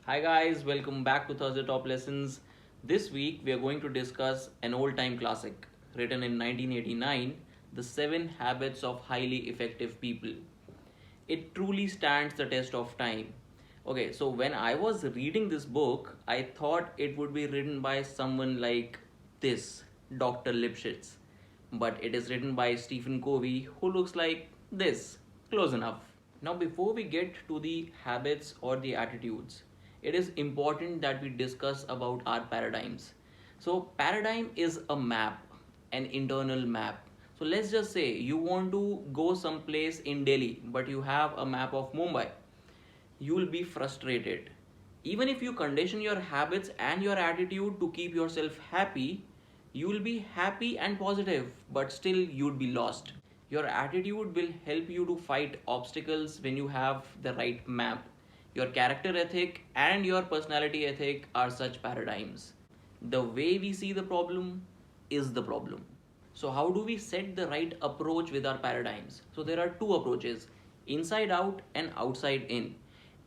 Hi guys, welcome back to Thursday Top Lessons. This week we are going to discuss an old-time classic written in 1989, The 7 Habits of Highly Effective People. It truly stands the test of time. Okay, so when I was reading this book, I thought it would be written by someone like this, Dr. Lipschitz. But it is written by Stephen Covey, who looks like this, close enough. Now, before we get to the habits or the attitudes, it is important that we discuss about our paradigms. So, paradigm is a map, an internal map. So, let's just say you want to go someplace in Delhi, but you have a map of Mumbai. You will be frustrated. Even if you condition your habits and your attitude to keep yourself happy, you will be happy and positive, but still you'd be lost. Your attitude will help you to fight obstacles when you have the right map. Your character ethic and your personality ethic are such paradigms. The way we see the problem is the problem. So, how do we set the right approach with our paradigms? So, there are two approaches, inside out and outside in.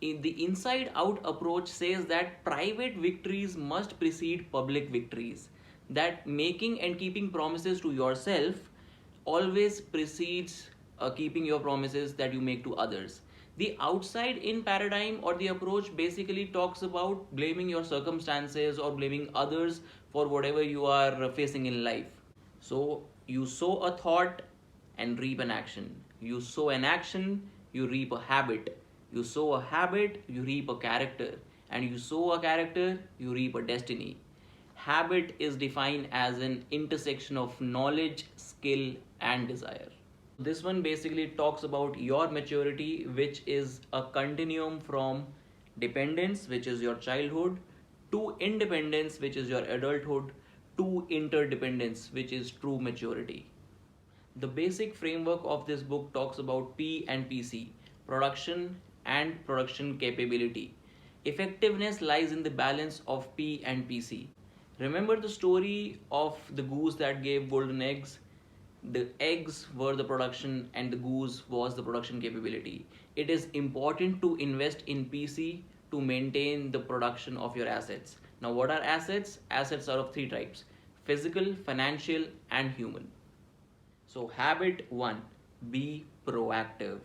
The inside out approach says that private victories must precede public victories, that making and keeping promises to yourself always precedes keeping your promises that you make to others. The outside in paradigm or the approach basically talks about blaming your circumstances or blaming others for whatever you are facing in life. So you sow a thought and reap an action. You sow an action, you reap a habit. You sow a habit, you reap a character. And you sow a character, you reap a destiny. Habit is defined as an intersection of knowledge, skill, and desire. This one basically talks about your maturity, which is a continuum from dependence, which is your childhood, to independence, which is your adulthood, to interdependence, which is true maturity. The basic framework of this book talks about P and PC, production and production capability. Effectiveness lies in the balance of P and PC. Remember the story of the goose that gave golden eggs? The eggs were the production and the goose was the production capability. It is important to invest in PC to maintain the production of your assets. Now, what are assets? Assets are of three types: physical, financial, and human. So, habit 1, be proactive.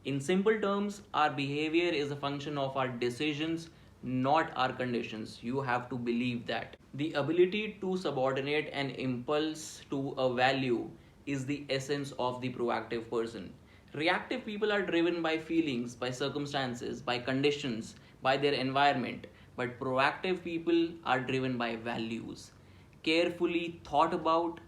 In simple terms, our behavior is a function of our decisions, not our conditions. You have to believe that. The ability to subordinate an impulse to a value is the essence of the proactive person. Reactive people are driven by feelings, by circumstances, by conditions, by their environment, but proactive people are driven by values. Carefully thought about,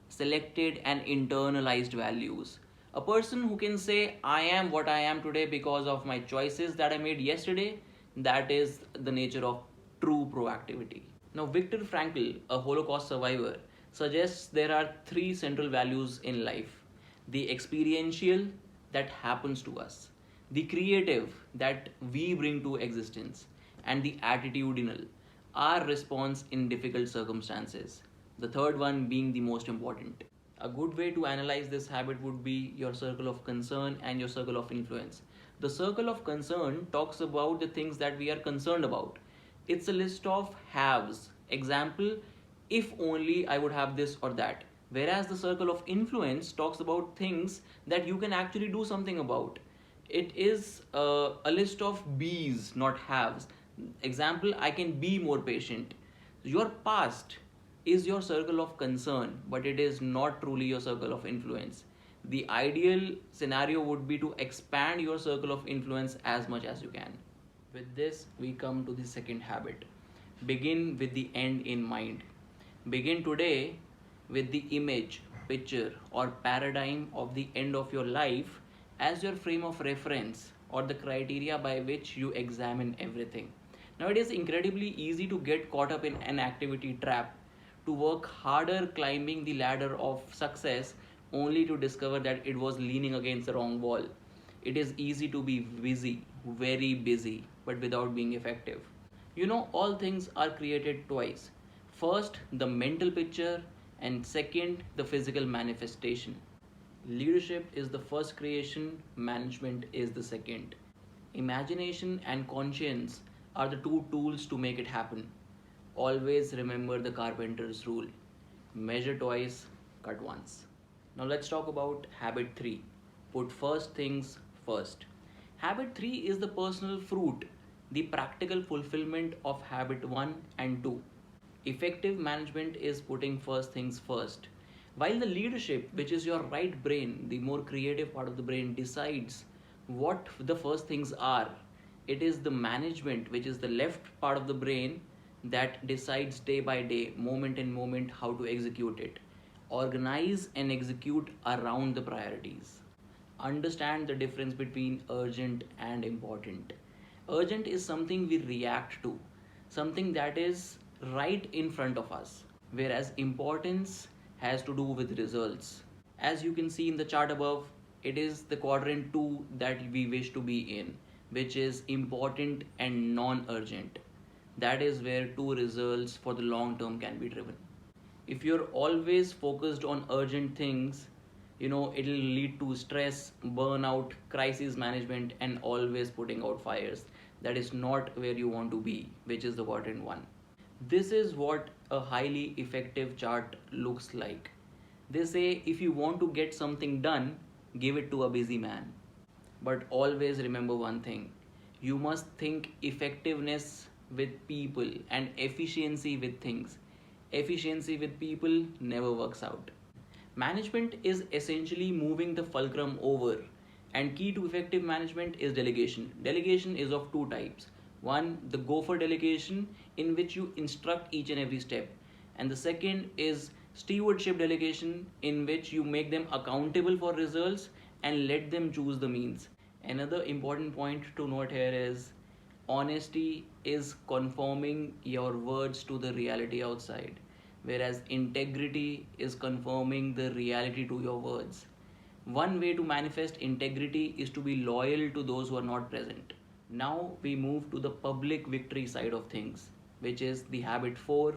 selected, and internalized values. A person who can say, I am what I am today because of my choices that I made yesterday, that is the nature of true proactivity. Now, Viktor Frankl, a Holocaust survivor, suggests there are three central values in life: the experiential, that happens to us, the creative, that we bring to existence, and the attitudinal, our response in difficult circumstances. The third one being the most important. A good way to analyze this habit would be your circle of concern and your circle of influence. The circle of concern talks about the things that we are concerned about. It's a list of haves. Example, if only I would have this or that. Whereas the circle of influence talks about things that you can actually do something about. It is a list of bees, not haves. Example, I can be more patient. Your past is your circle of concern, but it is not truly your circle of influence. The ideal scenario would be to expand your circle of influence as much as you can. With this, we come to the second habit. Begin with the end in mind. Begin today with the image, picture, or paradigm of the end of your life as your frame of reference or the criteria by which you examine everything. Now, it is incredibly easy to get caught up in an activity trap, to work harder climbing the ladder of success only to discover that it was leaning against the wrong wall. It is easy to be busy, very busy, but without being effective. You know, all things are created twice. First, the mental picture, and second, the physical manifestation. Leadership is the first creation, management is the second. Imagination and conscience are the two tools to make it happen. Always remember the carpenter's rule: measure twice, cut once. Now let's talk about habit 3: put first things first. Habit 3 is the personal fruit, the practical fulfillment of habit 1 and 2. Effective management is putting first things first. While the leadership, which is your right brain, the more creative part of the brain, decides what the first things are, it is the management, which is the left part of the brain, that decides day by day, moment in moment, how to execute it. Organize and execute around the priorities. Understand the difference between urgent and important. Urgent is something we react to, something that is right in front of us, whereas importance has to do with results. As you can see in the chart above, it is the quadrant 2 that we wish to be in, which is important and non urgent. That is where two results for the long term can be driven. If you're always focused on urgent things, it'll lead to stress, burnout, crisis management, and always putting out fires. That is not where you want to be, which is the quadrant 1. This is what a highly effective chart looks like. They say if you want to get something done, give it to a busy man. But always remember one thing: you must think effectiveness with people and efficiency with things. Efficiency with people never works out. Management is essentially moving the fulcrum over, and key to effective management is delegation. Delegation is of two types. One, the gopher delegation, in which you instruct each and every step, and the second is stewardship delegation, in which you make them accountable for results and let them choose the means. Another important point to note here is honesty is conforming your words to the reality outside, whereas integrity is confirming the reality to your words. One way to manifest integrity is to be loyal to those who are not present. Now we move to the public victory side of things, which is the habit 4: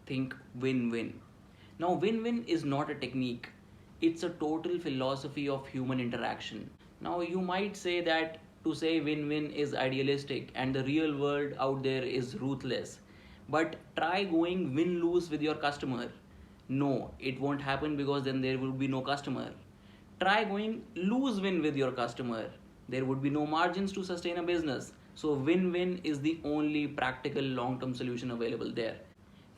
think win win. Now, win win is not a technique, it's a total philosophy of human interaction. Now, you might say that to say win win is idealistic and the real world out there is ruthless. But try going win lose with your customer. No, it won't happen, because then there will be no customer. Try going lose win with your customer. There would be no margins to sustain a business. So, win win is the only practical long term solution available there.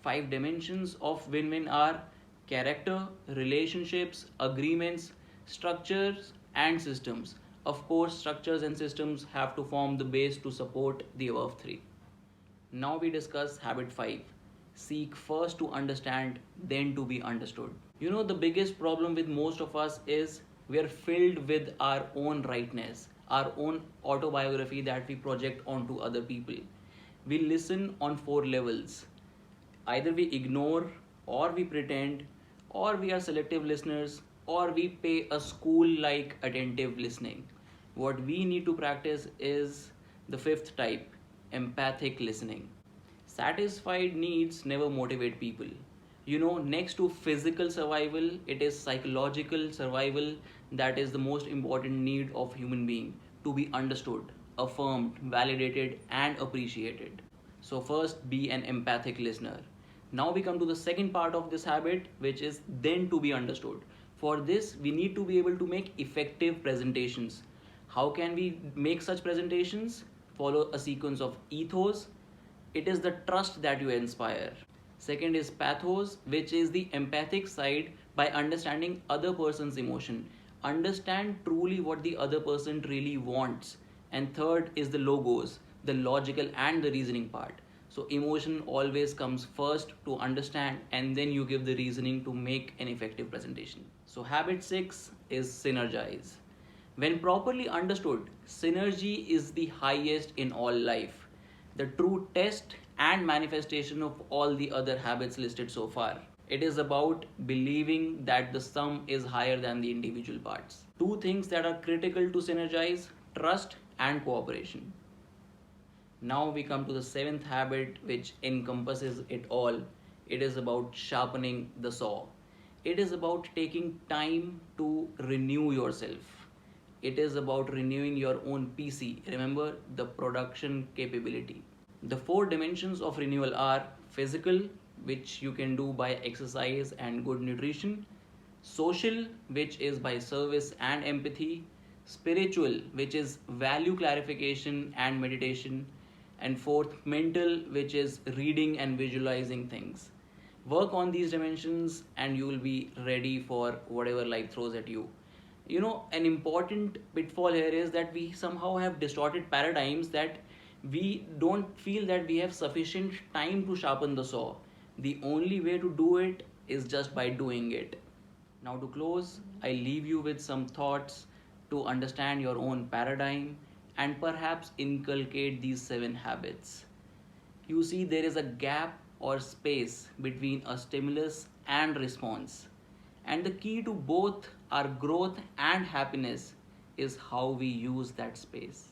5 dimensions of win win are character, relationships, agreements, structures, and systems. Of course, structures and systems have to form the base to support the above three. Now we discuss habit 5: seek first to understand, then to be understood. The biggest problem with most of us is we are filled with our own rightness, our own autobiography that we project onto other people. We listen on 4 levels: either we ignore, or we pretend, or we are selective listeners, or we pay a school like attentive listening. What we need to practice is the fifth type: empathic listening. Satisfied needs never motivate people. Next to physical survival, it is psychological survival that is the most important need of human being: to be understood, affirmed, validated, and appreciated. So first, be an empathic listener. Now we come to the second part of this habit, which is then to be understood. For this, we need to be able to make effective presentations. How can we make such presentations? Follow a sequence of ethos. It is the trust that you inspire. Second is pathos, which is the empathic side by understanding other person's emotion. Understand truly what the other person really wants. And third is the logos, the logical and the reasoning part. So emotion always comes first to understand, and then you give the reasoning to make an effective presentation. So habit 6 is synergize. When properly understood, synergy is the highest in all life, the true test and manifestation of all the other habits listed so far. It is about believing that the sum is higher than the individual parts. Two things that are critical to synergize: trust and cooperation. Now we come to the seventh habit, which encompasses it all. It is about sharpening the saw. It is about taking time to renew yourself. It is about renewing your own PC. Remember, the production capability. The four dimensions of renewal are physical, which you can do by exercise and good nutrition, social, which is by service and empathy, spiritual, which is value clarification and meditation, and fourth, mental, which is reading and visualizing things. Work on these dimensions and you will be ready for whatever life throws at you. An important pitfall here is that we somehow have distorted paradigms, that we don't feel that we have sufficient time to sharpen the saw. The only way to do it is just by doing it. Now, to close, I leave you with some thoughts to understand your own paradigm and perhaps inculcate these seven habits. You see, there is a gap or space between a stimulus and response. And the key to both our growth and happiness is how we use that space.